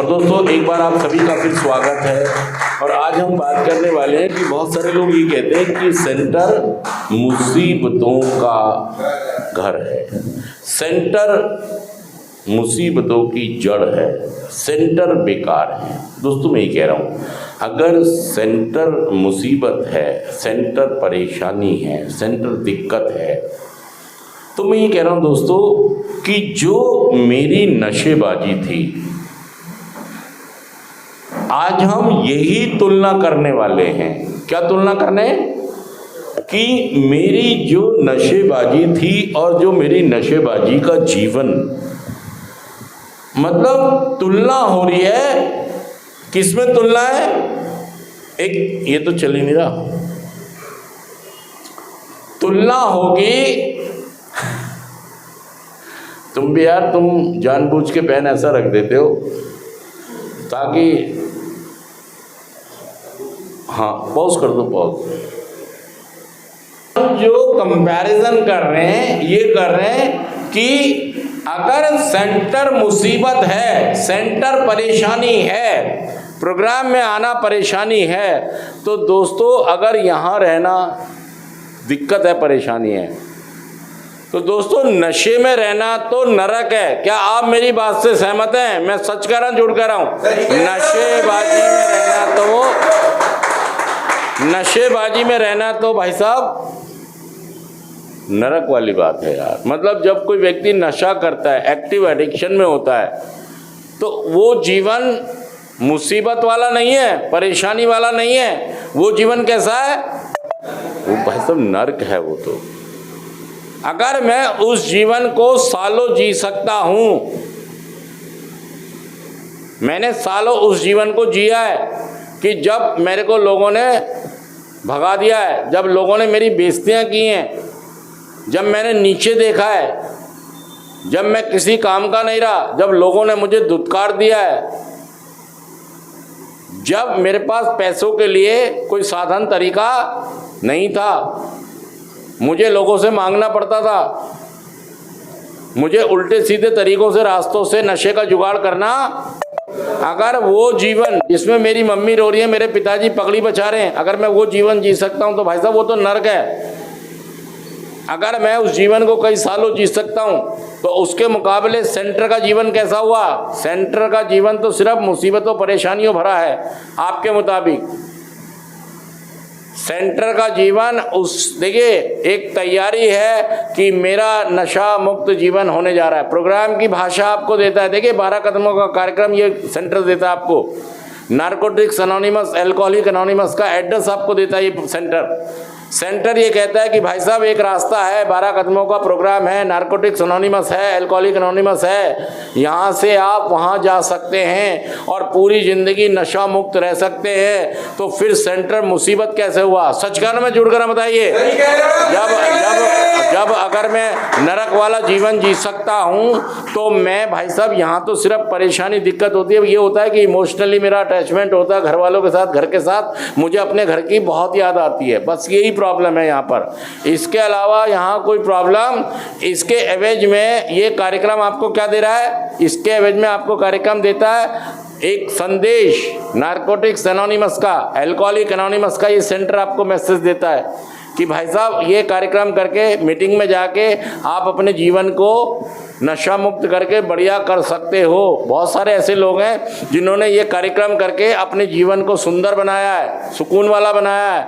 और दोस्तों एक बार आप सभी का फिर स्वागत है। और आज हम बात करने वाले हैं कि बहुत सारे लोग ये कहते हैं कि सेंटर मुसीबतों का घर है, सेंटर मुसीबतों की जड़ है, सेंटर बेकार है। दोस्तों मैं ये कह रहा हूँ, अगर सेंटर मुसीबत है, सेंटर परेशानी है, सेंटर दिक्कत है, तो मैं ये कह रहा हूँ दोस्तों कि जो मेरी नशेबाजी थी, आज हम यही तुलना करने वाले हैं। क्या तुलना करने? कि मेरी जो नशेबाजी थी और जो मेरी नशेबाजी का जीवन, मतलब तुलना हो रही है। किसमें तुलना है? एक ये तो चल ही नहीं रहा, तुलना होगी। तुम भी यार, तुम जानबूझ के पेन ऐसा रख देते हो ताकि, हाँ पॉज कर दो, पॉज। जो कंपैरिजन कर रहे हैं, ये कर रहे हैं कि अगर सेंटर मुसीबत है, सेंटर परेशानी है, प्रोग्राम में आना परेशानी है, तो दोस्तों अगर यहाँ रहना दिक्कत है, परेशानी है, तो दोस्तों नशे में रहना तो नरक है। क्या आप मेरी बात से सहमत हैं? मैं सच कह रहा हूँ, झूठ कह रहा हूँ? नशेबाजी में रहना तो भाई साहब नरक वाली बात है यार। मतलब जब कोई व्यक्ति नशा करता है, एक्टिव एडिक्शन में होता है, तो वो जीवन मुसीबत वाला नहीं है, परेशानी वाला नहीं है। वो जीवन कैसा है? वो भाई साहब नरक है वो तो। अगर मैं उस जीवन को सालों जी सकता हूं, मैंने सालों उस जीवन को जिया है कि जब मेरे को लोगों ने भगा दिया है, जब लोगों ने मेरी बेइज्जतियां की हैं, जब मैंने नीचे देखा है, जब मैं किसी काम का नहीं रहा, जब लोगों ने मुझे धुतकार दिया है, जब मेरे पास पैसों के लिए कोई साधन तरीका नहीं था, मुझे लोगों से मांगना पड़ता था, मुझे उल्टे सीधे तरीकों से, रास्तों से नशे का जुगाड़ करना। अगर वो जीवन जिसमें मेरी मम्मी रो रही है, मेरे पिताजी पगड़ी बचा रहे हैं, अगर मैं वो जीवन जी सकता हूं तो भाई साहब वो तो नर्क है। अगर मैं उस जीवन को कई सालों जी सकता हूं, तो उसके मुकाबले सेंटर का जीवन कैसा हुआ? सेंटर का जीवन तो सिर्फ मुसीबतों परेशानियों भरा है। आपके मुताबिक सेंटर का जीवन, उस देखिए एक तैयारी है कि मेरा नशा मुक्त जीवन होने जा रहा है। प्रोग्राम की भाषा आपको देता है, देखिए 12 कदमों का कार्यक्रम ये सेंटर देता है आपको। नारकोटिक्स एनोनिमस, अल्कोहलिक एनोनिमस का एड्रेस आपको देता है ये सेंटर ये कहता है कि भाई साहब एक रास्ता है, 12 कदमों का प्रोग्राम है, नारकोटिक्स एनोनिमस है, अल्कोहलिक एनोनिमस है, यहाँ से आप वहाँ जा सकते हैं और पूरी ज़िंदगी नशा मुक्त रह सकते हैं। तो फिर सेंटर मुसीबत कैसे हुआ? सच कहना में जुड़ कर बताइए। जब अगर मैं नरक वाला जीवन जी सकता हूँ, तो मैं भाई साहब यहाँ तो सिर्फ परेशानी दिक्कत होती है। ये होता है कि इमोशनली मेरा अटैचमेंट होता है घर वालों के साथ, घर के साथ, मुझे अपने घर की बहुत याद आती है, बस यही प्रॉब्लम है यहाँ पर। इसके अलावा यहाँ कोई प्रॉब्लम, इसके एवज में ये कार्यक्रम आपको क्या दे रहा है? इसके एवज में आपको कार्यक्रम देता है एक संदेश, नारकोटिक्स एनोनिमस का, अल्कोहलिक एनोनिमस का ये सेंटर आपको मैसेज देता है कि भाई साहब ये कार्यक्रम करके, मीटिंग में जाके आप अपने जीवन को नशा मुक्त करके बढ़िया कर सकते हो। बहुत सारे ऐसे लोग हैं जिन्होंने ये कार्यक्रम करके अपने जीवन को सुंदर बनाया है, सुकून वाला बनाया है,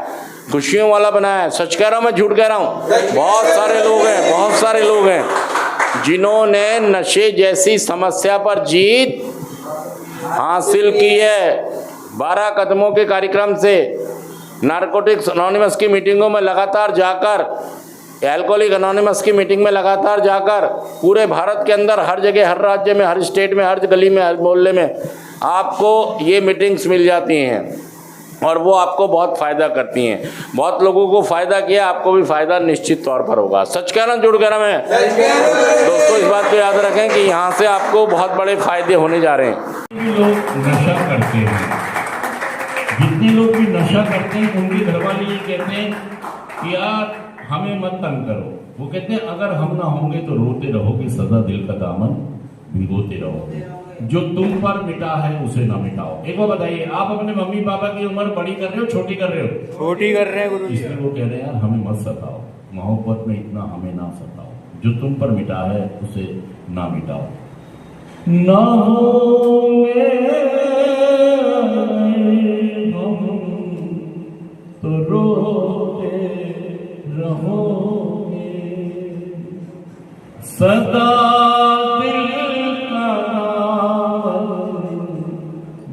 खुशियों वाला बनाया है। सच कह रहा हूँ, मैं झूठ कह रहा हूँ? बहुत सारे लोग हैं जिन्होंने नशे जैसी समस्या पर जीत हासिल की है। 12 कदमों के कार्यक्रम से, नारकोटिक्स एनोनिमस की मीटिंगों में लगातार जाकर, अल्कोहलिक एनोनिमस की मीटिंग में लगातार जाकर, पूरे भारत के अंदर हर जगह, हर राज्य में, हर स्टेट में, हर गली में, हर मोहल्ले में आपको ये मीटिंग्स मिल जाती हैं और वो आपको बहुत फ़ायदा करती हैं। बहुत लोगों को फ़ायदा किया, आपको भी फ़ायदा निश्चित तौर पर होगा। सच कहना जुड़ कहना मैं दोस्तों, इस बात को याद रखें कि यहाँ से आपको बहुत बड़े फ़ायदे होने जा रहे हैं। लोग नशा करते हैं, जितने लोग भी नशा करते हैं उनके घर वाले ये कहते हैं कि यार हमें मत तंग करो। वो कहते हैं अगर हम ना होंगे तो रोते रहोगे सदा, दिल का दामन भिगोते रहोगे। जो तुम पर मिटा है उसे ना मिटाओ। एक बार बताइए, आप अपने मम्मी पापा की उम्र बड़ी कर रहे हो छोटी कर रहे हो? छोटी कर रहे हैं गुरु जी। इसलिए वो कह रहे हैं यार हमें मत सताओ, मोहब्बत में इतना हमें ना सताओ, जो तुम पर मिटा है उसे ना मिटाओ। ना होंगे हम तो रोते रहोगे, सदा दिल का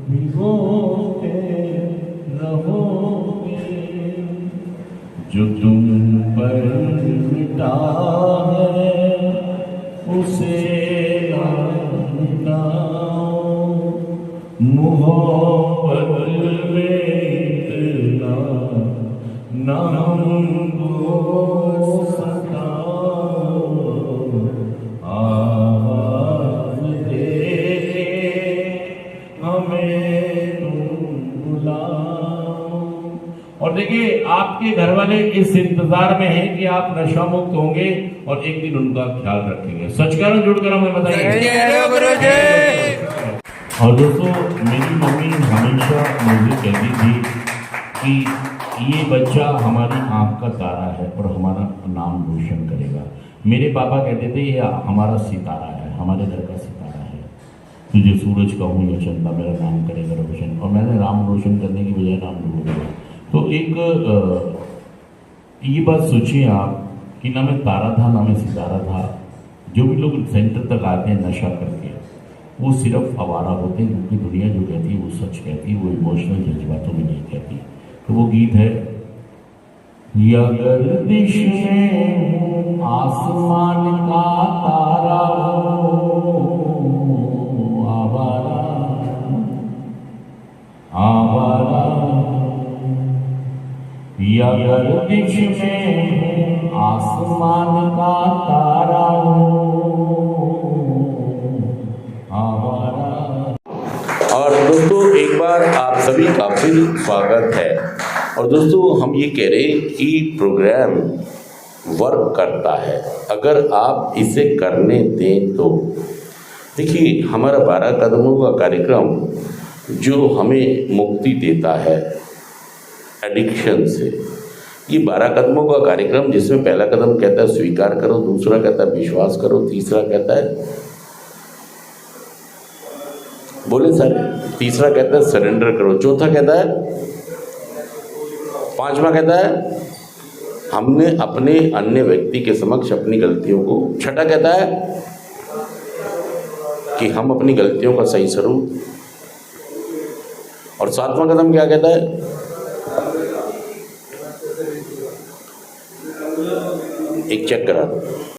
भिगोते रहोगे, जो तुम पर मिटा है उसे ना मिटाओ, मोहब्बत में इतना ना हमको सताओ, आवाज़ दे हमें तुम बुलाओ। और देखिए, आपके घर वाले इस इंतजार में हैं कि आप नशा मुक्त होंगे और एक दिन उनका ख्याल रखेंगे। सच करो झूठ करो हमें बताइए। गुरु जी। और दोस्तों, मेरी मम्मी हमेशा मुझे कहती थी कि ये बच्चा हमारी आंख का तारा है और हमारा नाम रोशन करेगा। मेरे पापा कहते थे ये हमारा सितारा है, हमारे घर का सितारा है, तुझे सूरज कहूँ या चंदा मेरा नाम करेगा रोशन। और मैंने नाम रोशन करने की बजाय नाम ढूंढा। तो एक ये बात सोचिए आप कि ना मैं तारा था ना मैं सितारा था। जो भी लोग सेंटर तक आते हैं नशा करके, वो सिर्फ आवारा होते हैं, क्योंकि दुनिया जो कहती है वो सच कहती है, वो इमोशनल जज्बातों में नहीं कहती। तो वो गीत है, या गर्दिश में आसमान का तारा हो, आवारा आवारा, या गर्दिश में आसमान का तारा हो, आवारा। और दोस्तों, एक बार आप सभी का फिर स्वागत है। और दोस्तों, हम ये कह रहे हैं कि प्रोग्राम वर्क करता है अगर आप इसे करने दें तो। देखिए, हमारा 12 कदमों का कार्यक्रम जो हमें मुक्ति देता है एडिक्शन से, ये 12 कदमों का कार्यक्रम जिसमें पहला कदम कहता है स्वीकार करो, दूसरा कहता है विश्वास करो, तीसरा कहता है बोले सर, तीसरा कहता है सरेंडर करो, चौथा कहता है, पांचवा कहता है हमने अपने अन्य व्यक्ति के समक्ष अपनी गलतियों को, छठा कहता है कि हम अपनी गलतियों का सही स्वरूप, और सातवां कदम क्या कहता है, एक चेक करा दो।